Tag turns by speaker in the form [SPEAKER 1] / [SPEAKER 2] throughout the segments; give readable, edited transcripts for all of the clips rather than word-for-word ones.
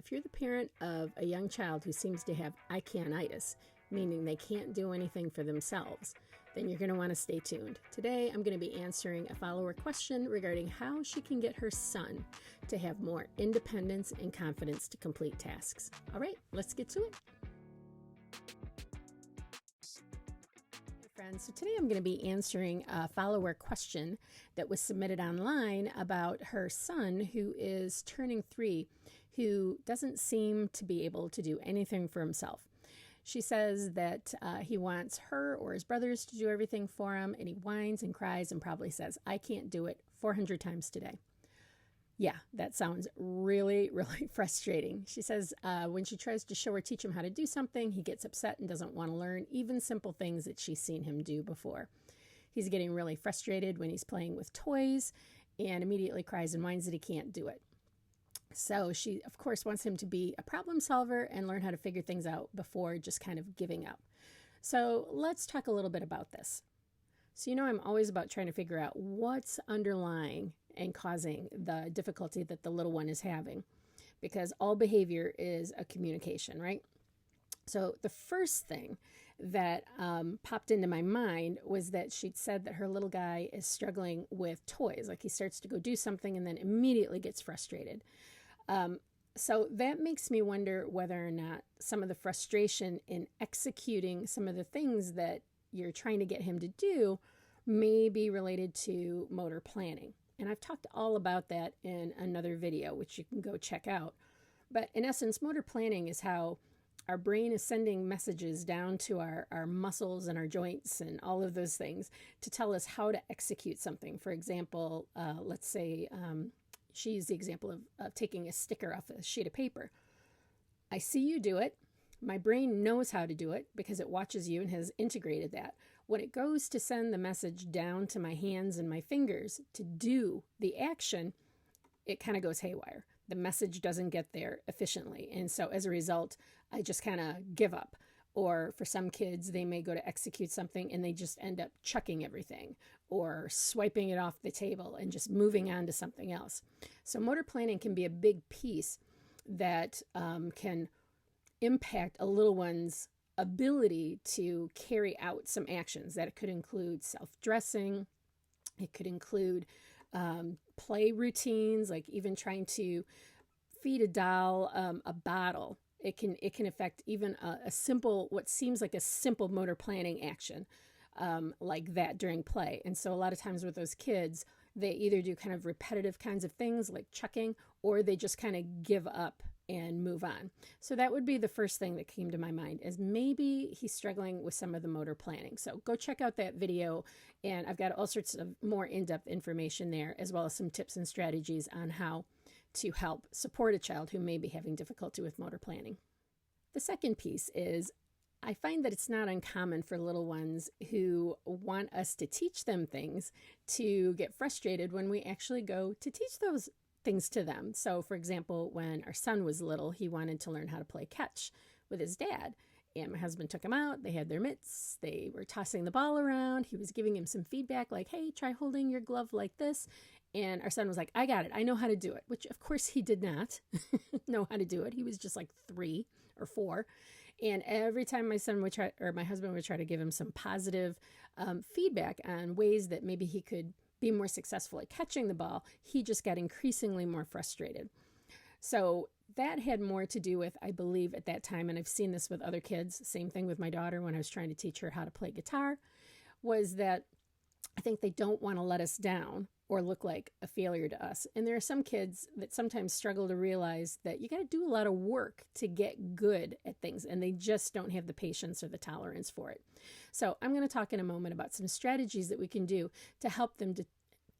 [SPEAKER 1] If you're the parent of a young child who seems to have I can'itis, meaning they can't do anything for themselves, then you're going to want to stay tuned. Today, I'm going to be answering a follower question regarding how she can get her son to have more independence and confidence to complete tasks. All right, let's get to it. Friends, so today I'm going to be answering a follower question that was submitted online about her son who is turning 3, who doesn't seem to be able to do anything for himself. She says that he wants her or his brothers to do everything for him, and he whines and cries and probably says, "I can't do it," 400 times today. Yeah, that sounds really, really frustrating. She says when she tries to show or teach him how to do something, he gets upset and doesn't want to learn even simple things that she's seen him do before. He's getting really frustrated when he's playing with toys and immediately cries and whines that he can't do it. So she, of course, wants him to be a problem solver and learn how to figure things out before just kind of giving up. So let's talk a little bit about this. So I'm always about trying to figure out what's underlying and causing the difficulty that the little one is having, because all behavior is a communication, right? So the first thing that popped into my mind was that she'd said that her little guy is struggling with toys. Like he starts to go do something and then immediately gets frustrated. So that makes me wonder whether or not some of the frustration in executing some of the things that you're trying to get him to do may be related to motor planning. And I've talked all about that in another video, which you can go check out. But in essence, motor planning is how our brain is sending messages down to our muscles and our joints and all of those things to tell us how to execute something. For example, let's say she used the example of taking a sticker off a sheet of paper. I see you do it. My brain knows how to do it because it watches you and has integrated that. When it goes to send the message down to my hands and my fingers to do the action, it kind of goes haywire. The message doesn't get there efficiently. And so as a result, I just kind of give up. Or for some kids, they may go to execute something and they just end up chucking everything or swiping it off the table and just moving on to something else. So motor planning can be a big piece that can impact a little one's ability to carry out some actions. That it could include self-dressing. It could include play routines, like even trying to feed a doll a bottle. It can affect even a simple, what seems like a simple motor planning action like that during play. And so a lot of times with those kids, they either do kind of repetitive kinds of things like chucking, or they just kind of give up and move on. So that would be the first thing that came to my mind, is maybe he's struggling with some of the motor planning. So go check out that video, and I've got all sorts of more in-depth information there, as well as some tips and strategies on how to help support a child who may be having difficulty with motor planning. The second piece is, I find that it's not uncommon for little ones who want us to teach them things to get frustrated when we actually go to teach those things to them. So for example, when our son was little, he wanted to learn how to play catch with his dad. And my husband took him out. They had their mitts. They were tossing the ball around. He was giving him some feedback like, "Hey, try holding your glove like this." And our son was like, "I got it. I know how to do it," which of course he did not know how to do it. He was just like 3 or 4. And every time my son would try, or my husband would try to give him some positive feedback on ways that maybe he could be more successful at catching the ball, he just got increasingly more frustrated. So that had more to do with, I believe at that time, and I've seen this with other kids, same thing with my daughter when I was trying to teach her how to play guitar, was that I think they don't want to let us down or look like a failure to us. And there are some kids that sometimes struggle to realize that you got to do a lot of work to get good at things, and they just don't have the patience or the tolerance for it. So I'm going to talk in a moment about some strategies that we can do to help them to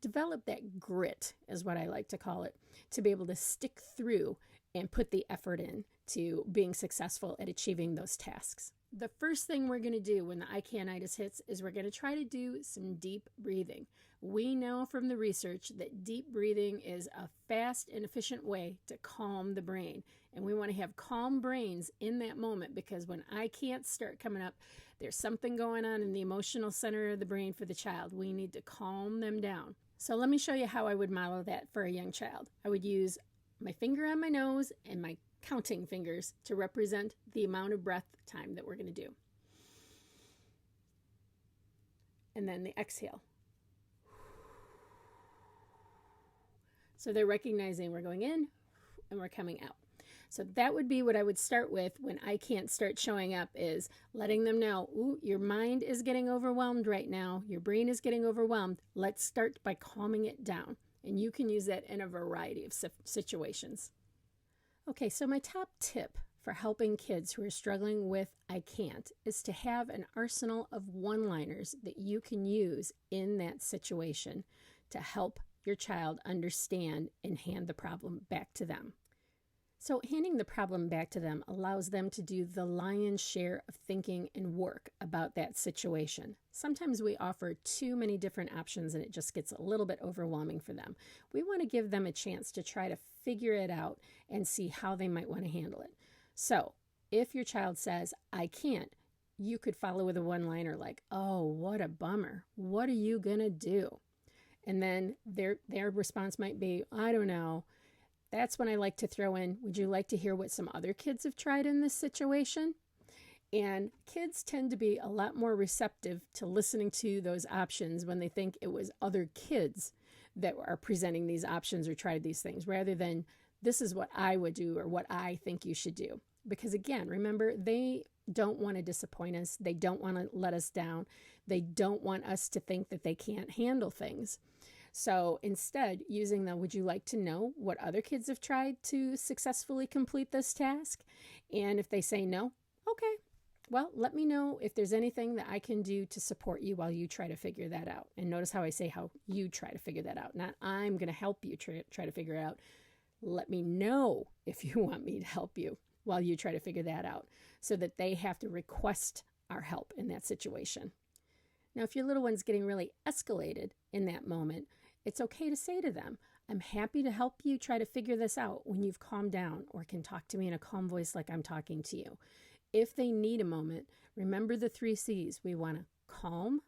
[SPEAKER 1] develop that grit, is what I like to call it, to be able to stick through and put the effort in to being successful at achieving those tasks. The first thing we're going to do when the I can'itis hits is we're going to try to do some deep breathing. We know from the research that deep breathing is a fast and efficient way to calm the brain. And we want to have calm brains in that moment, because when I can't start coming up, there's something going on in the emotional center of the brain for the child. We need to calm them down. So let me show you how I would model that for a young child. I would use my finger on my nose and my counting fingers to represent the amount of breath time that we're going to do. And then the exhale. So they're recognizing we're going in and we're coming out. So that would be what I would start with when I can't start showing up, is letting them know, ooh, your mind is getting overwhelmed right now. Your brain is getting overwhelmed. Let's start by calming it down. And you can use that in a variety of situations. Okay, so my top tip for helping kids who are struggling with I can't is to have an arsenal of one-liners that you can use in that situation to help your child understand and hand the problem back to them. So handing the problem back to them allows them to do the lion's share of thinking and work about that situation. Sometimes we offer too many different options and it just gets a little bit overwhelming for them. We want to give them a chance to try to figure it out and see how they might want to handle it. So if your child says, I can't, you could follow with a one-liner like, oh, what a bummer. What are you going to do? And then their response might be, I don't know. That's when I like to throw in, would you like to hear what some other kids have tried in this situation? And kids tend to be a lot more receptive to listening to those options when they think it was other kids that are presenting these options or tried these things, rather than this is what I would do or what I think you should do. Because again, remember, they don't want to disappoint us. They don't want to let us down. They don't want us to think that they can't handle things. So instead, using the, would you like to know what other kids have tried to successfully complete this task? And if they say no, okay, well, let me know if there's anything that I can do to support you while you try to figure that out. And notice how I say how you try to figure that out, not I'm going to help you try to figure it out. Let me know if you want me to help you while you try to figure that out, so that they have to request our help in that situation. Now, if your little one's getting really escalated in that moment, it's okay to say to them, I'm happy to help you try to figure this out when you've calmed down, or can talk to me in a calm voice like I'm talking to you. If they need a moment, remember the 3 C's. We want to calm,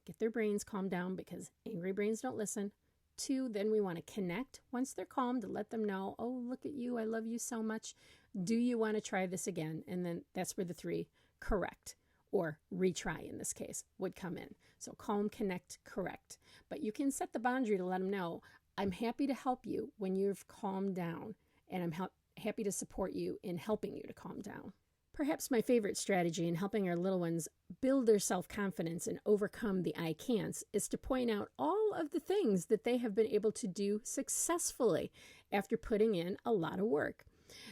[SPEAKER 1] get their brains calmed down, because angry brains don't listen. 2, then we want to connect once they're calm, to let them know, oh, look at you, I love you so much. Do you want to try this again? And then that's where the 3, correct, or retry in this case, would come in. So calm, connect, correct. But you can set the boundary to let them know, I'm happy to help you when you've calmed down, and I'm happy to support you in helping you to calm down. Perhaps my favorite strategy in helping our little ones build their self-confidence and overcome the I can'ts is to point out all of the things that they have been able to do successfully after putting in a lot of work.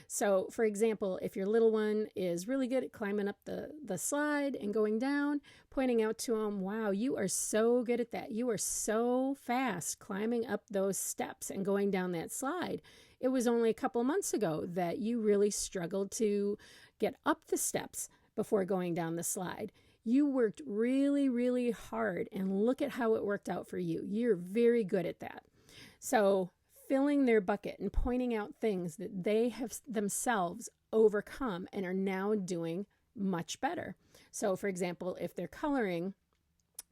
[SPEAKER 1] So, for example, if your little one is really good at climbing up the slide and going down, pointing out to them, wow, you are so good at that. You are so fast climbing up those steps and going down that slide. It was only a couple months ago that you really struggled to get up the steps before going down the slide. You worked really, really hard, and look at how it worked out for you. You're very good at that. So filling their bucket and pointing out things that they have themselves overcome and are now doing much better. So for example, if they're coloring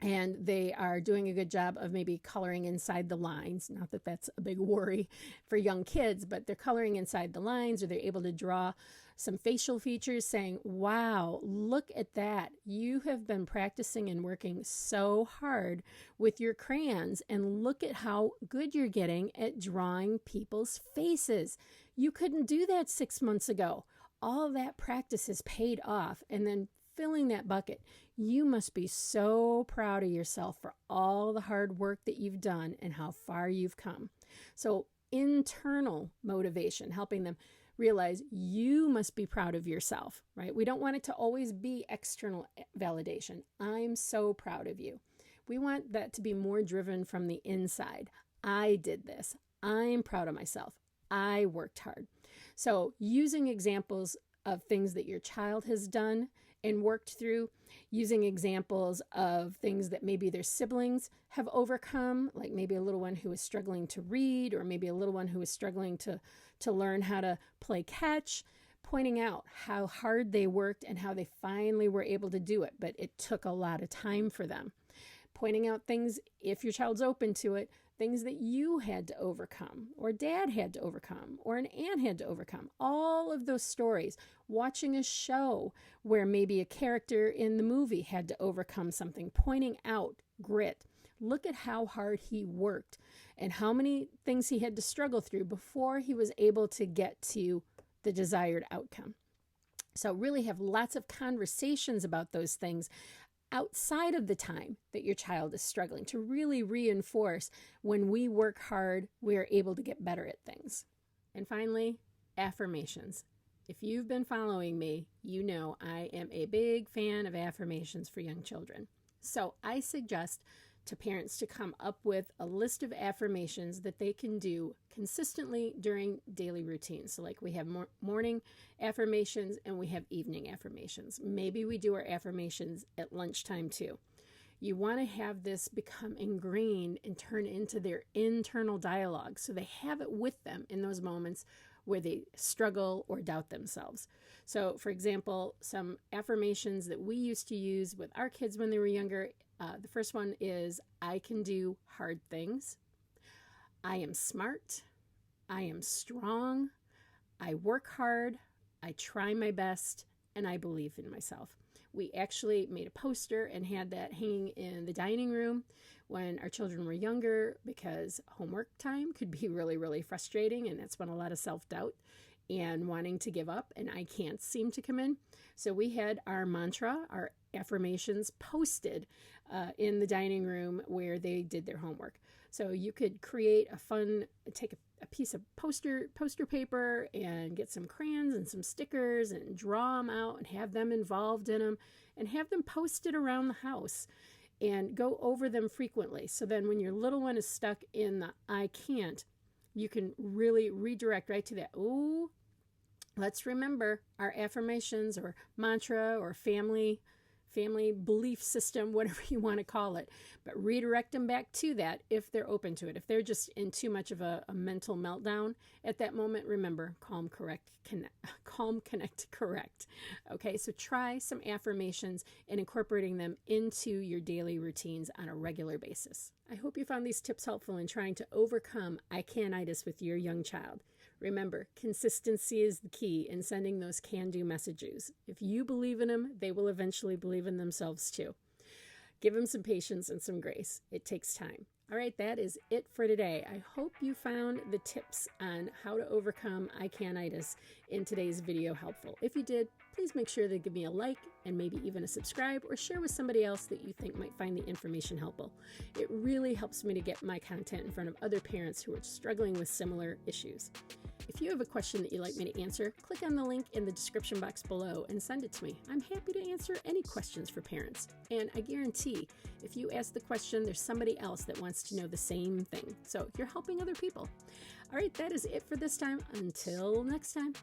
[SPEAKER 1] and they are doing a good job of maybe coloring inside the lines, not that that's a big worry for young kids, but they're coloring inside the lines, or they're able to draw some facial features, saying, wow, look at that. You have been practicing and working so hard with your crayons, and look at how good you're getting at drawing people's faces. You couldn't do that 6 months ago. All of that practice has paid off. And then filling that bucket, you must be so proud of yourself for all the hard work that you've done and how far you've come. So internal motivation, helping them realize you must be proud of yourself, right? We don't want it to always be external validation. I'm so proud of you. We want that to be more driven from the inside. I did this. I'm proud of myself. I worked hard. So using examples of things that your child has done and worked through, using examples of things that maybe their siblings have overcome, like maybe a little one who is struggling to read, or maybe a little one who is struggling to learn how to play catch, pointing out how hard they worked and how they finally were able to do it, but it took a lot of time for them. Pointing out things, if your child's open to it, things that you had to overcome, or dad had to overcome, or an aunt had to overcome. All of those stories. Watching a show where maybe a character in the movie had to overcome something, pointing out grit. Look at how hard he worked and how many things he had to struggle through before he was able to get to the desired outcome. So really have lots of conversations about those things outside of the time that your child is struggling, to really reinforce when we work hard, we are able to get better at things. And finally, affirmations. If you've been following me, you know I am a big fan of affirmations for young children. So I suggest to parents to come up with a list of affirmations that they can do consistently during daily routines. So like we have morning affirmations and we have evening affirmations. Maybe we do our affirmations at lunchtime too. You want to have this become ingrained and turn into their internal dialogue so they have it with them in those moments where they struggle or doubt themselves. So for example, some affirmations that we used to use with our kids when they were younger. The first one is, I can do hard things. I am smart. I am strong. I work hard. I try my best. And I believe in myself. We actually made a poster and had that hanging in the dining room when our children were younger, because homework time could be really, really frustrating. And that's when a lot of self-doubt and wanting to give up and I can't seem to come in. So we had our mantra, our affirmations posted in the dining room where they did their homework. So you could create take a piece of poster paper and get some crayons and some stickers and draw them out and have them involved in them and have them posted around the house and go over them frequently. So then when your little one is stuck in the I can't, you can really redirect right to that. Ooh, let's remember our affirmations or mantra or family belief system, whatever you want to call it, but redirect them back to that if they're open to it. If they're just in too much of a mental meltdown at that moment, remember, calm, connect, correct. Okay, so try some affirmations and incorporating them into your daily routines on a regular basis. I hope you found these tips helpful in trying to overcome I can'itis with your young child. Remember, consistency is the key in sending those can-do messages. If you believe in them, they will eventually believe in themselves too. Give them some patience and some grace. It takes time. All right, that is it for today. I hope you found the tips on how to overcome I can'itis in today's video helpful. If you did, please make sure to give me a like and maybe even a subscribe or share with somebody else that you think might find the information helpful. It really helps me to get my content in front of other parents who are struggling with similar issues. If you have a question that you'd like me to answer, click on the link in the description box below and send it to me. I'm happy to answer any questions for parents. And I guarantee if you ask the question, there's somebody else that wants to know the same thing. So you're helping other people. All right, that is it for this time. Until next time.